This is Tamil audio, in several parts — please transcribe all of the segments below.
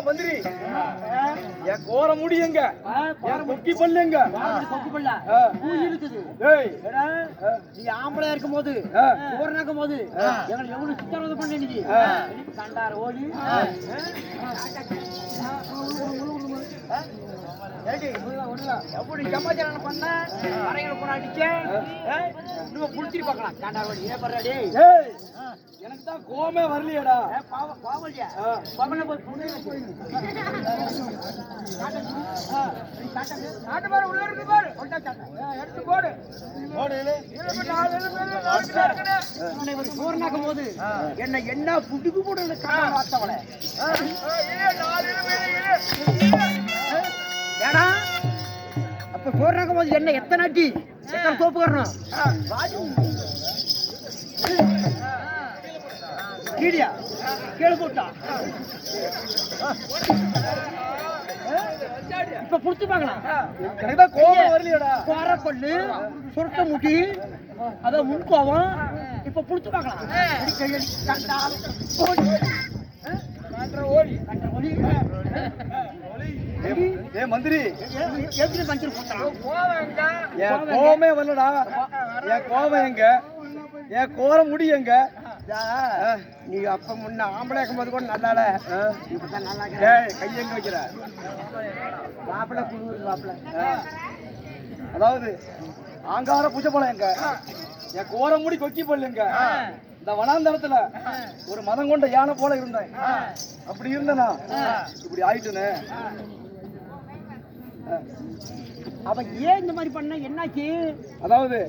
மந்திரி என் கோர முடியுங்க கொக்கி பல்லுங்க கொக்கி பல்ல இருக்குது. நீ ஆம்பளையா இருக்கும் போது கோரனாக்கும் போது எங்களை எவ்வளவு சித்திரவதை பண்ண நீ கண்டார ஓடி எப்படி சமாச்சாரம் பண்ண வரைகளை போன அடிச்சேன் புடிச்சிட்டு பார்க்கலாம் கண்டார ஓடி ஏன் பண்றாடி எனக்கு தான் கோமே வரலையடா பாவலியா போது என்ன என்ன புட்டுக்கு போட்டு வார்த்தவளை ஏடா அப்ப போடுறாக்கும் போது என்ன எத்தனை அடி எத்தனை தோப்பு வரணும் கீழியா கீழே போட்டா இப்ப புடிச்சு பார்க்கலாம் கோபம் வரலையடா கோர கொள்ளு சுருட்ட முடி அத முன்கோவம் இப்ப புடிச்சு பார்க்கலாம் மந்திரி எப்படி பஞ்சர் என் கோபமே வரலடா என் கோபம் எங்க என் கோர முடி எங்க நீ அப்ப முன்ன ஆம்பளை இருக்கும் போது கூட நல்லால இப்பதான் நல்லா கையெங்க வைக்கிற மாப்பிள்ள குழு மாப்பிள்ள அதாவது ஆங்கார பூஜை போல எங்க என் கோர முடி கொக்கி பல்லுங்க இந்த வனாந்தரத்துல ஒரு மதம் கொண்ட யானை போல இருந்தேன் அப்படி இருந்தனா இப்படி ஆயிட்டுனே அவ ஏன் இந்த மாதிரி பண்ண என்னாச்சு அதாவது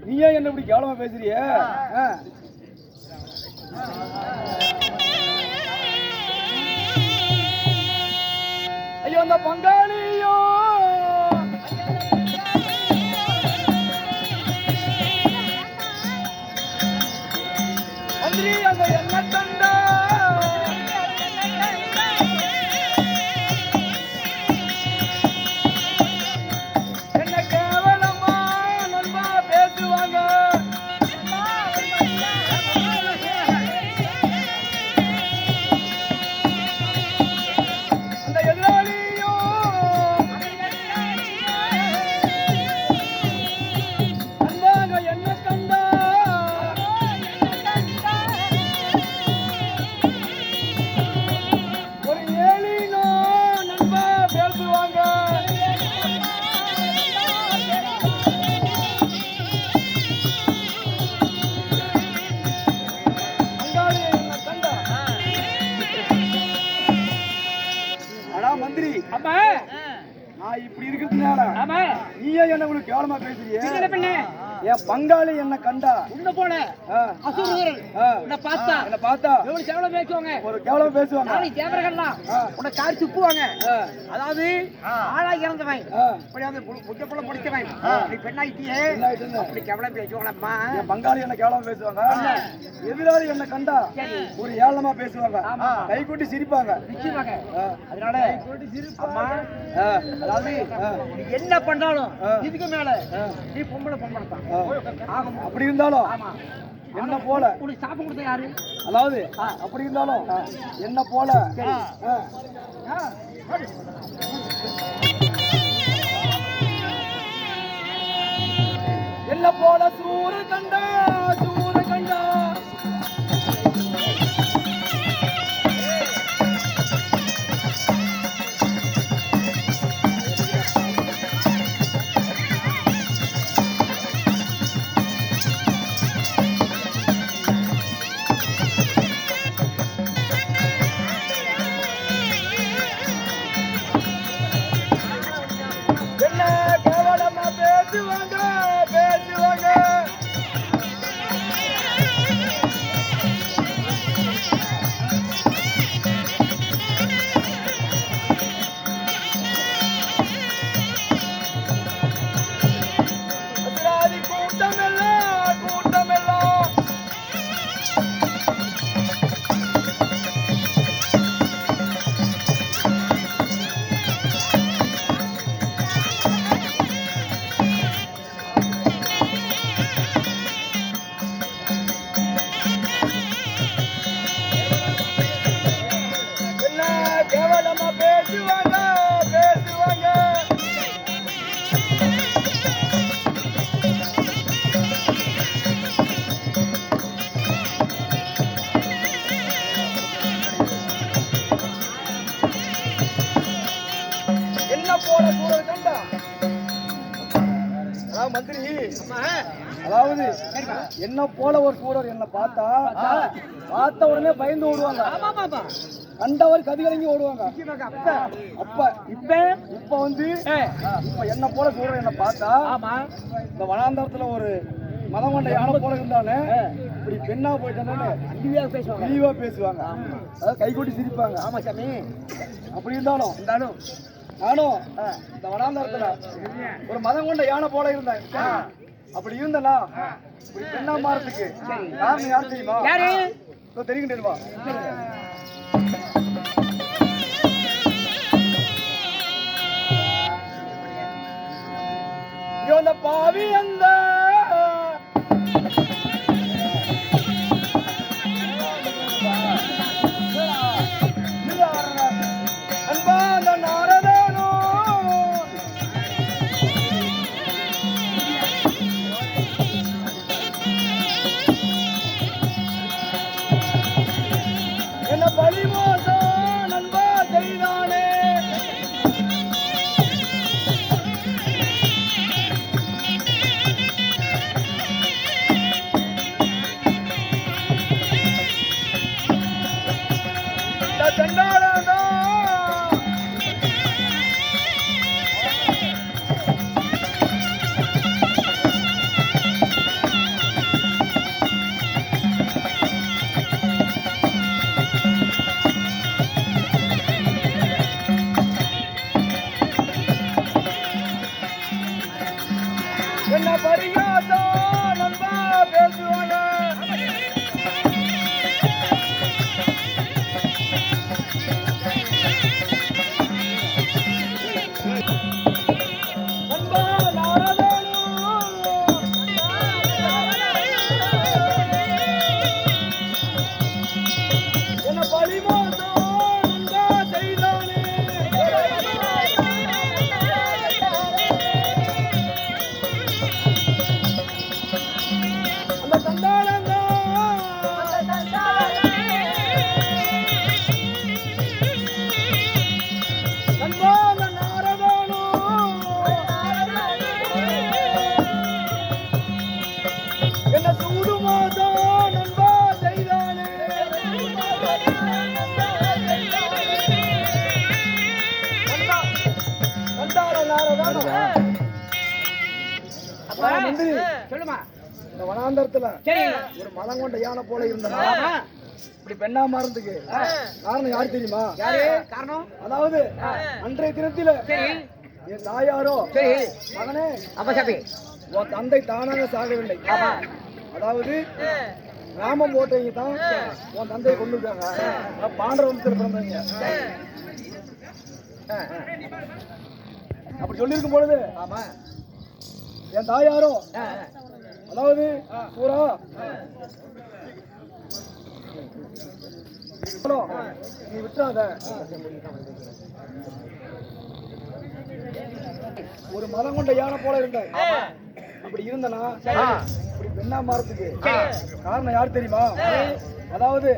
நீ ஏன் என்ன இப்படி கேவலமா பேசுறிய ஐயோ அந்த பங்காளியோ மந்திரி அங்க என்ன தண்டா என்ன கேவலமா நண்பா பேசுவாங்க அந்த எதிராளியோ அந்தாங்க என்ன கண்டா ஒரு ஏழினோ நண்பா பேசுவாங்க அங்காளி என்ன கண்டா அடா மந்திரி அப்பா நான் இப்படி இருக்கிறதுனால ஆமா நீயே என்ன இவ்வளவு கேவலமா பேசுறியே என்ன பண்ண என் பங்காளி என்ன கண்டா உன்ன போல அசுரர்கள் உன்னை பார்த்தா என்ன பார்த்தா எவ்வளவு கேவலம் பேசுவாங்க ஒரு கேவலமா பேசுவாங்க நாளைக்கு தேவர்கள்லாம் உன்னை காரி துப்புவாங்க அதாவது ஆளாகி இறந்தவன் இப்படி வந்து புத்த புள்ள முடிச்சவன் நீ பெண்ணாயிட்டியே அப்படி கேவலம் பேசுவாங்களம்மா என் பங்காளி என்ன கேவலமா பேசுவாங்க எதிராளி என்ன கண்டா ஒரு ஏளனமா பேசுவாங்க கை கொட்டி சிரிப்பாங்க நிச்சயமாக அதனால அம்மா அதாவது நீ என்ன பண்ணாலும் இதுக்கு மேல நீ பொம்பளை பொம்பளை தான் அப்படி இருந்தாலும் என்ன போல உனக்கு சாப்பிட கொடுத்த யாரு அதாவது அப்படி இருந்தாலும் என்ன போல என்ன போல சூர கண்டா சூர கண்டா மந்திரி அதாவது என்ன போல ஒரு சூரர் என்ன பார்த்த உடனே பயந்து ஓடுவாங்க. கண்டவர் கதிகலங்கி ஓடுவாங்க. அப்ப இப்ப வந்து இப்ப என்ன போல சூரர் என்ன பார்த்தா இந்த வனாந்தரத்துல ஒரு மதம் கொண்ட யானை போல இருந்தானே இப்படி பெண்ணா போயிட்டானே இழிவா பேசுவாங்க. அதாவது கைகொட்டி சிரிப்பாங்க. ஆமா சாமி. அப்படி இருந்தாலும் நானும் இந்த வனாந்தரத்துல ஒரு மதம் கொண்ட யானை போல இருந்தேன். அப்படி இருந்தனா இப்படி பெண்ணா மாறதுக்கு காரணம் யார் தெரியுமா? தெரியும் தெரியுமா? இந்த பாவி அந்த என்ன பழிமோசம் நண்பா செய்தானே. என்ன பரிகாசம் நண்பா பேசுவாங்க. என்ன பழிமோசம் நண்பா செய்தானே. என்ன சூடு மாதம் நண்பா செய்தானே. சொல்லுமா. இந்த வனாந்தரத்துல ஒரு மலம் கொண்ட யானை போல இருந்தா இப்படி பெண்ணா மாறதுக்கு காரணம் யாரு தெரியுமா? காரணம் அதாவது அன்றைய தினத்தில என் தாயாரோ மகனே உன் தந்தை தானாக சாகவில்லை. அதாவது ராமம் போட்டவங்க தான் உன் தந்தையை கொண்டுட்டாங்க. பாண்டவ வம்சத்தில் பிறந்தவங்க. அப்படி சொல்லியிருக்கும் பொழுது என் தாயாரோ அதாவது பூரா நீ விட்டுறாத, ஒரு மதம் கொண்ட யானை போல இருந்த அப்படி இருந்தனா இப்படி பெண்ணா மாறதுக்கு காரணம் யார் தெரியுமா? அதாவது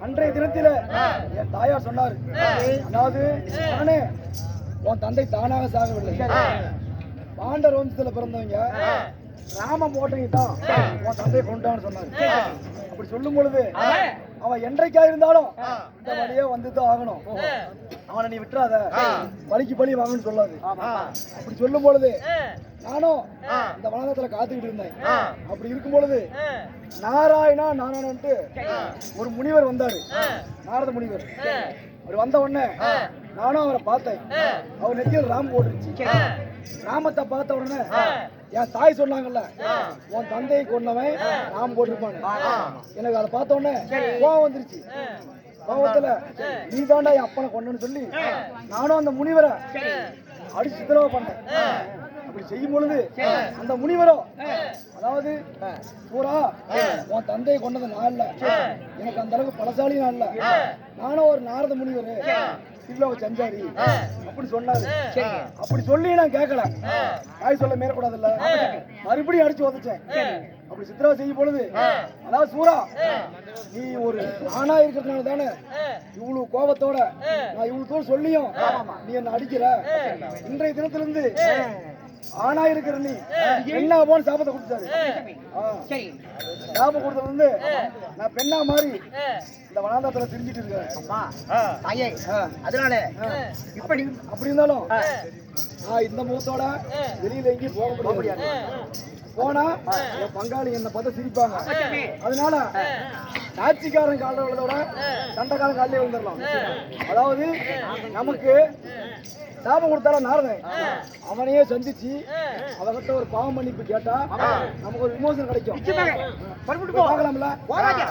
அன்றைய தினத்தில என் தாயார் சொன்னார். அதாவது நானே உன் தந்தை தானாக சாகவில்லை. பாண்டவர் வம்சத்துல பிறந்தவங்க ராமம் போட்டவங்க தான் உன் தந்தையை கொண்டான்னு சொன்னாரு. அப்படி சொல்லும் பொழுது அவன் என்றைக்கா இருந்தாலும் இந்த வழியே வந்துதான் ஆகணும். அவனை நீ விட்டுறாத, பழிக்கு பழி வாங்கன்னு சொல்லாது. அப்படி சொல்லும் பொழுது நானும் இந்த வனத்துல காத்துக்கிட்டு இருந்தேன். அப்படி இருக்கும் பொழுது நாராயணன்ட்டு ஒரு முனிவர் வந்தாரு, நாரத முனிவர். அவர் வந்த உடனே நானும் அவரை பார்த்தேன். அவர் நெத்தியில் ராம் போட்டுருச்சு. ராமத்தை பார்த்த உடனே என் தாய் சொன்னாங்கல்ல, உன் தந்தையை கொண்டவன் ராம் போட்டிருப்பானு. எனக்கு அதை பார்த்த உடனே கோவம் வந்துருச்சு. கோவத்துல நீ தாண்டா என் அப்பனை கொண்டன்னு சொல்லி நானும் அந்த முனிவரை அடிச்சு சித்திரவ பண்ணேன். அப்படி செய்யும் பொழுது அந்த முனிவரோ அதாவது பூரா உன் தந்தையை கொண்டது நான் இல்ல, எனக்கு அந்த அளவுக்கு பலசாலி நான் இல்ல, நானும் ஒரு நாரத முனிவர் செஞ்சாரி அப்படி சொன்னாரு. அப்படி சொல்லி நான் கேட்கல, தாய் சொல்ல மேறக்கூடாது இல்ல, மறுபடியும் அடிச்சு வந்துச்சேன். அப்படி சித்திரவதை செய்யும் பொழுது அதாவது சூரா நீ ஒரு ஆணா இருக்கிறதுனால தானே இவ்வளவு கோபத்தோட நான் இவ்வளவு தூரம் சொல்லியும் நீ என்ன அடிக்கிற. இன்றைய தினத்திலிருந்து ஆனா இருக்கிற நீ பெண்ணா போன்னு சாபத்தை கொடுத்தாரு. சரி சாபம் கொடுத்தது வந்து நான் பெண்ணா மாதிரி இந்த வனாந்தரத்துல திரிஞ்சிட்டு இருக்கேன். அம்மா தாயே அதனால இப்படி அப்படி இருந்தாலும் நான் இந்த முகத்தோட வெளியில எங்கேயும் போக முடியாது. போனா என் பங்காளி என்னை பார்த்து சிரிப்பாங்க. அதனால நாச்சிக்காரன் காலில் விழுந்தோட சண்டைக்காரன் காலிலே விழுந்துடலாம். அதாவது நமக்கு சாபம் கொடுத்தாலும் நாரதன் அவனையே சந்திச்சு அவகிட்ட ஒரு பாவம் மன்னிப்பு கேட்டா நமக்கு ஒரு விமோசனம் கிடைக்கும். பார்க்கலாம்ல போகலாம்ல.